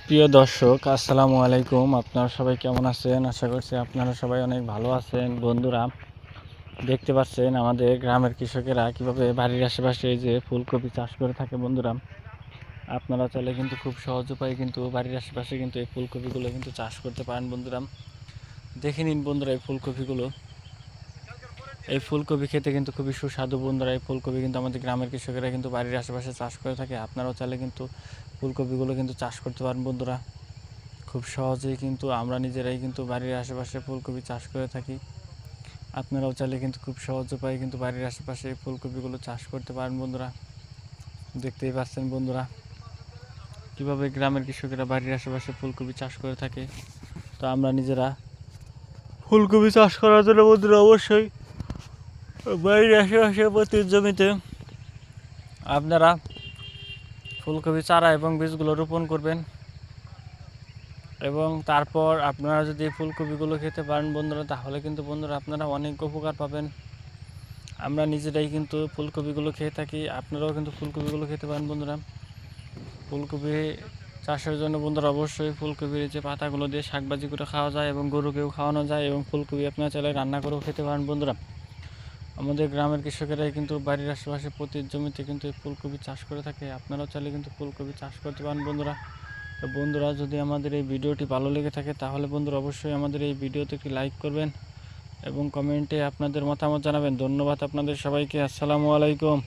প্রিয় দর্শক, আসসালামু আলাইকুম। আপনারা সবাই কেমন আছেন? আশা করছি আপনারা সবাই অনেক ভালো আছেন। বন্ধুরা, দেখতে পাচ্ছেন আমাদের গ্রামের কৃষকেরা কিভাবে বাড়ির আশেপাশে এই যে ফুলকপি চাষ করে থাকে। বন্ধুরা, আপনারা চাইলে কিন্তু খুব সহজ উপায়ে কিন্তু বাড়ির আশেপাশে কিন্তু এই ফুলকপিগুলো কিন্তু চাষ করতে পারেন। বন্ধুরা, দেখে নিন বন্ধুরা, এই ফুলকপিগুলো, এই ফুলকপি খেতে কিন্তু খুবই সুস্বাদু। বন্ধুরা, এই ফুলকপি কিন্তু আমাদের গ্রামের কৃষকেরা কিন্তু বাড়ির আশেপাশে চাষ করে থাকে। আপনারাও চাইলে কিন্তু ফুলকপিগুলো কিন্তু চাষ করতে পারেন। বন্ধুরা, খুব সহজেই কিন্তু আমরা নিজেরাই কিন্তু বাড়ির আশেপাশে ফুলকপি চাষ করে থাকি। আপনারাও চাইলে কিন্তু খুব সহজ উপায়ে কিন্তু বাড়ির আশেপাশে ফুলকপিগুলো চাষ করতে পারেন। বন্ধুরা, দেখতেই পাচ্ছেন বন্ধুরা, কীভাবে গ্রামের কৃষকেরা বাড়ির আশেপাশে ফুলকপি চাষ করে থাকে। তো আমরা নিজেরা ফুলকপি চাষ করার জন্য বন্ধুরা অবশ্যই বাড়ির আশেপাশে প্রতি জমিতে আপনারা ফুলকপি চারা এবং বীজগুলো রোপণ করবেন, এবং তারপর আপনারা যদি ফুলকপিগুলো খেতে পারেন বন্ধুরা, তাহলে কিন্তু বন্ধুরা আপনারা অনেক উপকার পাবেন। আমরা নিজেরাই কিন্তু ফুলকপিগুলো খেয়ে থাকি, আপনারাও কিন্তু ফুলকপিগুলো খেতে পারেন। বন্ধুরা, ফুলকপি চাষের জন্য বন্ধুরা অবশ্যই ফুলকপির যে পাতাগুলো দিয়ে শাকভাজি করে খাওয়া যায় এবং গরুকেও খাওয়ানো যায়, এবং ফুলকপি আপনারা চাইলে রান্না করেও খেতে পারেন। বন্ধুরা, আমাদের গ্রামের কৃষকেরাই কিন্তু বাড়ির আশেপাশে প্রতি জমিতে কিন্তু ফুলকপি চাষ করে থাকে। আপনারাও চাইলে কিন্তু ফুলকপি চাষ করতে পারেন। বন্ধুরা, তো বন্ধুরা, যদি আমাদের এই ভিডিওটি ভালো লেগে থাকে তাহলে বন্ধুরা অবশ্যই আমাদের এই ভিডিওতে একটি লাইক করবেন এবং কমেন্টে আপনাদের মতামত জানাবেন। ধন্যবাদ আপনাদের সবাইকে। আসসালামু আলাইকুম।